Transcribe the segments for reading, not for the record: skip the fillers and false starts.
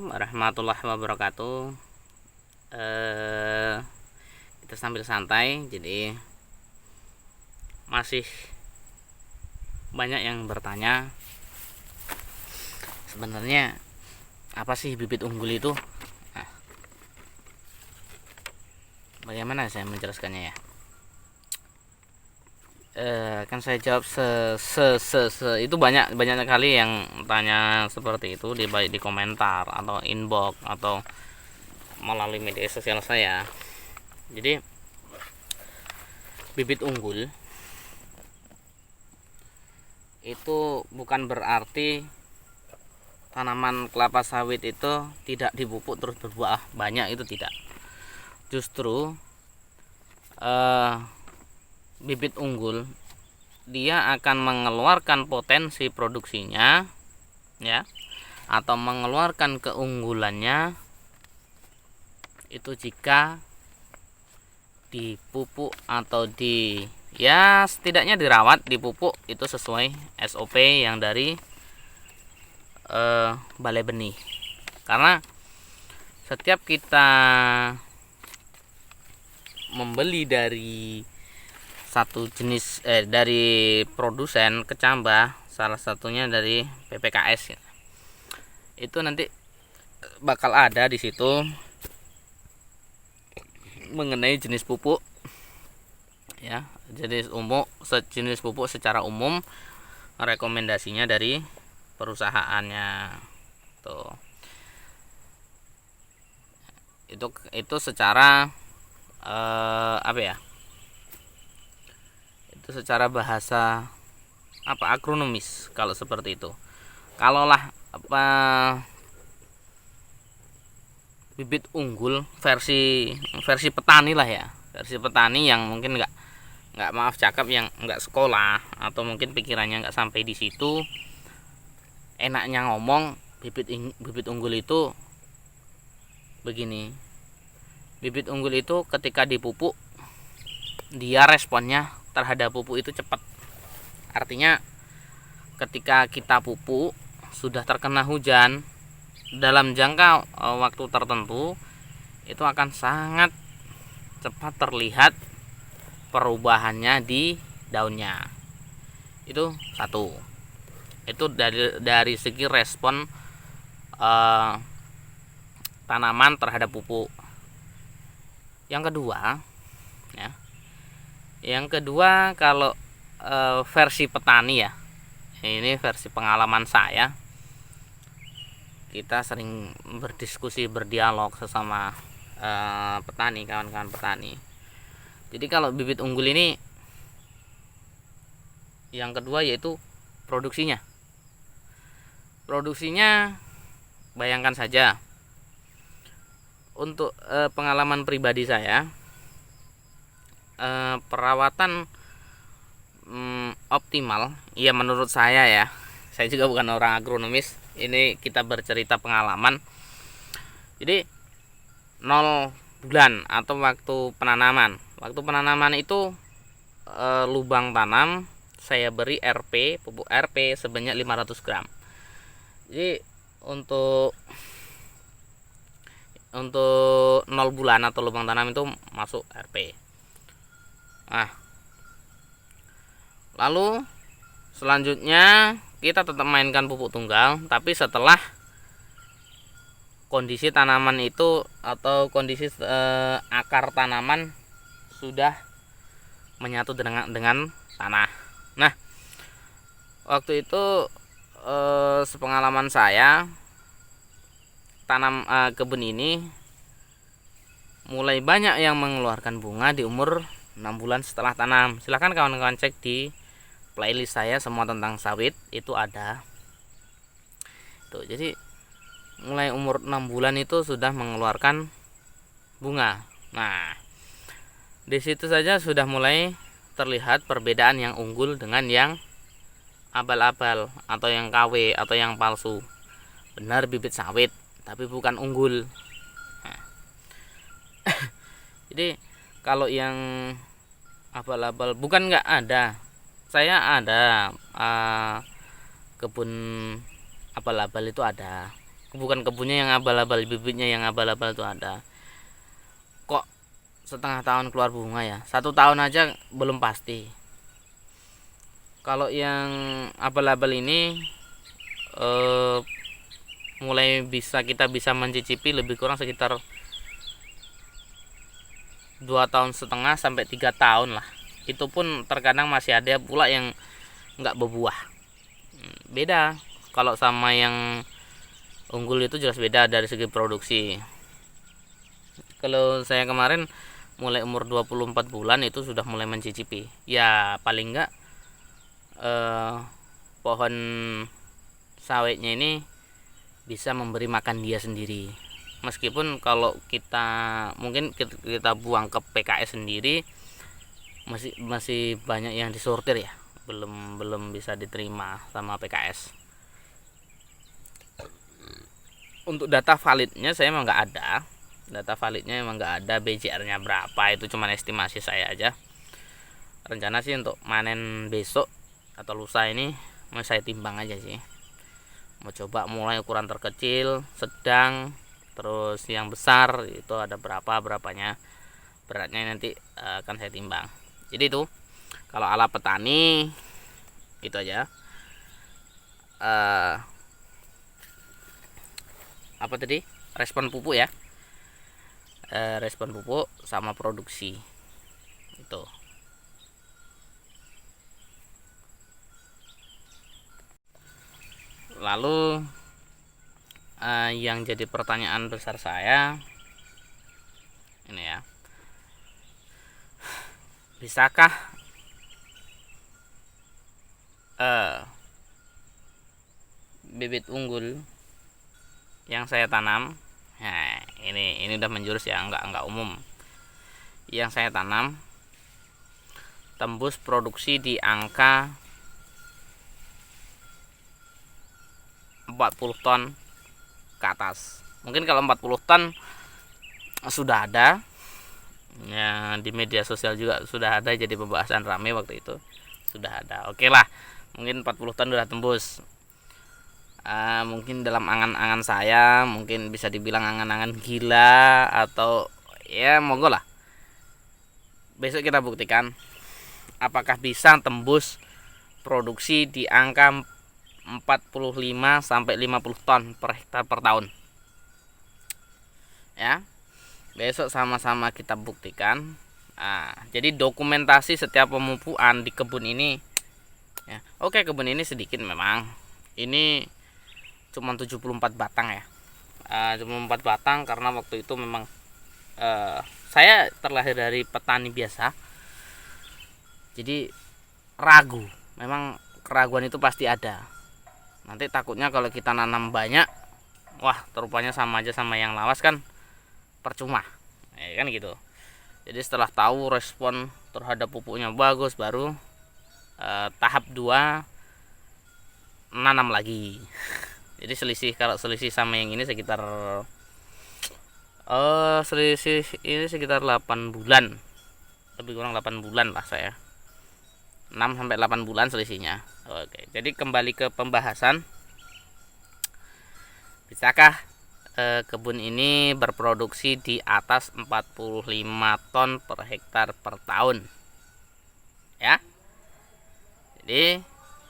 Assalamualaikum warahmatullahi wabarakatuh. Kita sambil santai, jadi masih banyak yang bertanya sebenarnya apa sih bibit unggul itu. Nah, bagaimana saya menjelaskannya ya? Kan saya jawab itu banyak sekali yang tanya seperti itu, baik di komentar atau inbox atau melalui media sosial saya. Jadi bibit unggul itu bukan berarti tanaman kelapa sawit itu tidak dipupuk terus berbuah banyak, itu tidak. Justru bibit unggul dia akan mengeluarkan potensi produksinya ya, atau mengeluarkan keunggulannya itu jika dipupuk atau setidaknya dirawat, dipupuk itu sesuai SOP yang dari balai benih. Karena setiap kita membeli dari satu jenis dari produsen kecambah, salah satunya dari PPKS, itu nanti bakal ada di situ mengenai jenis pupuk ya, jenis pupuk secara umum, rekomendasinya dari perusahaannya tuh. Itu secara itu secara bahasa agronomis kalau seperti itu. Kalaulah bibit unggul versi petani lah ya, versi petani yang mungkin nggak maaf cakap, yang nggak sekolah atau mungkin pikirannya nggak sampai di situ, enaknya ngomong bibit unggul itu begini. Bibit unggul itu ketika dipupuk dia responnya terhadap pupuk itu cepat. Artinya ketika kita pupuk sudah terkena hujan, dalam jangka waktu tertentu itu akan sangat cepat terlihat perubahannya di daunnya. Itu satu. Itu dari segi respon tanaman terhadap pupuk. Yang kedua kalau versi petani ya, ini versi pengalaman saya, kita sering berdiskusi, berdialog sesama petani, kawan-kawan petani. Jadi kalau bibit unggul ini yang kedua yaitu produksinya. Bayangkan saja, untuk pengalaman pribadi saya, perawatan optimal ya menurut saya ya, saya juga bukan orang agronomis, ini kita bercerita pengalaman. Jadi 0 bulan atau waktu penanaman itu lubang tanam saya beri pupuk RP sebanyak 500 gram. Jadi untuk 0 bulan atau lubang tanam itu masuk RP. Nah, lalu selanjutnya kita tetap mainkan pupuk tunggal, tapi setelah kondisi tanaman itu atau kondisi akar tanaman sudah menyatu dengan tanah. Nah, waktu itu sepengalaman saya, kebun ini mulai banyak yang mengeluarkan bunga di umur 6 bulan setelah tanam. Silahkan kawan-kawan cek di playlist saya, semua tentang sawit itu ada. Tuh, jadi mulai umur 6 bulan itu sudah mengeluarkan bunga. Nah, di situ saja sudah mulai terlihat perbedaan yang unggul dengan yang abal-abal atau yang KW atau yang palsu. Benar bibit sawit tapi bukan unggul. Nah, jadi kalau yang abal-abal bukan nggak ada. Saya ada kebun abal-abal itu ada. bukan kebunnya yang abal-abal, bibitnya yang abal-abal itu ada. Kok setengah tahun keluar bunga ya? 1 tahun aja belum pasti. Kalau yang abal-abal ini mulai kita bisa mencicipi lebih kurang sekitar 2,5 tahun sampai 3 tahun lah. Itu pun terkadang masih ada pula yang nggak berbuah. Beda kalau sama yang unggul, itu jelas beda dari segi produksi. Kalau saya kemarin mulai umur 24 bulan itu sudah mulai mencicipi. Ya paling enggak pohon sawitnya ini bisa memberi makan dia sendiri. Meskipun kalau kita buang ke PKS sendiri masih banyak yang disortir ya, belum bisa diterima sama PKS. Untuk data validnya saya emang nggak ada. BJR-nya berapa itu cuma estimasi saya aja. Rencana sih untuk manen besok atau lusa ini mau saya timbang aja sih. Mau coba mulai ukuran terkecil, sedang, terus yang besar itu ada berapanya. Beratnya nanti akan saya timbang. Jadi itu kalau ala petani itu aja. Apa tadi? Respon pupuk ya. Respon pupuk sama produksi. Itu. Lalu yang jadi pertanyaan besar saya ini ya. Bisakah bibit unggul yang saya tanam, nah ini udah menjurus ya, enggak umum, yang saya tanam tembus produksi di angka 40 ton ke atas. Mungkin kalau 40 ton sudah ada ya, di media sosial juga sudah ada, jadi pembahasan rame waktu itu, sudah ada. Oke lah, mungkin 40 ton sudah tembus. Mungkin dalam angan-angan saya, mungkin bisa dibilang angan-angan gila atau ya monggo lah. Besok kita buktikan apakah bisa tembus produksi di angka 45 sampai 50 ton per hektar per tahun. Ya. Besok sama-sama kita buktikan. Jadi dokumentasi setiap pemupukan di kebun ini ya. Oke, kebun ini sedikit memang. Ini cuma 74 batang ya. Cuma 4 batang karena waktu itu memang saya terlahir dari petani biasa. Jadi ragu. Memang keraguan itu pasti ada. Nanti takutnya kalau kita nanam banyak, wah rupanya sama aja sama yang lawas kan, percuma ya kan gitu. Jadi setelah tahu respon terhadap pupuknya bagus, baru tahap 2 nanam lagi. Jadi kalau selisih sama yang ini sekitar selisih ini sekitar 8 bulan, lebih kurang 8 bulan lah saya, 6 sampai 8 bulan selisihnya. Oke, jadi kembali ke pembahasan, bisakah kebun ini berproduksi di atas 45 ton per hektar per tahun ya. Jadi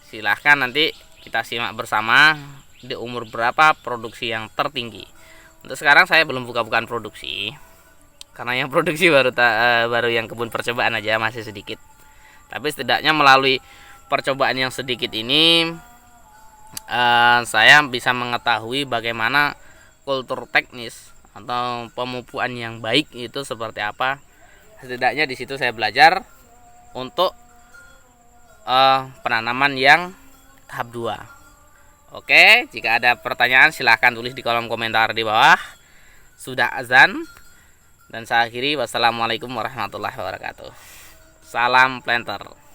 silahkan nanti kita simak bersama di umur berapa produksi yang tertinggi. Untuk sekarang saya belum buka-bukaan produksi karena yang produksi baru yang kebun percobaan aja, masih sedikit. Tapi setidaknya melalui percobaan yang sedikit ini saya bisa mengetahui bagaimana kultur teknis atau pemupukan yang baik itu seperti apa. Setidaknya di situ saya belajar untuk penanaman yang tahap 2. Oke, jika ada pertanyaan silahkan tulis di kolom komentar di bawah. Sudah azan dan saya akhiri. Wassalamualaikum warahmatullahi wabarakatuh. Salam planter.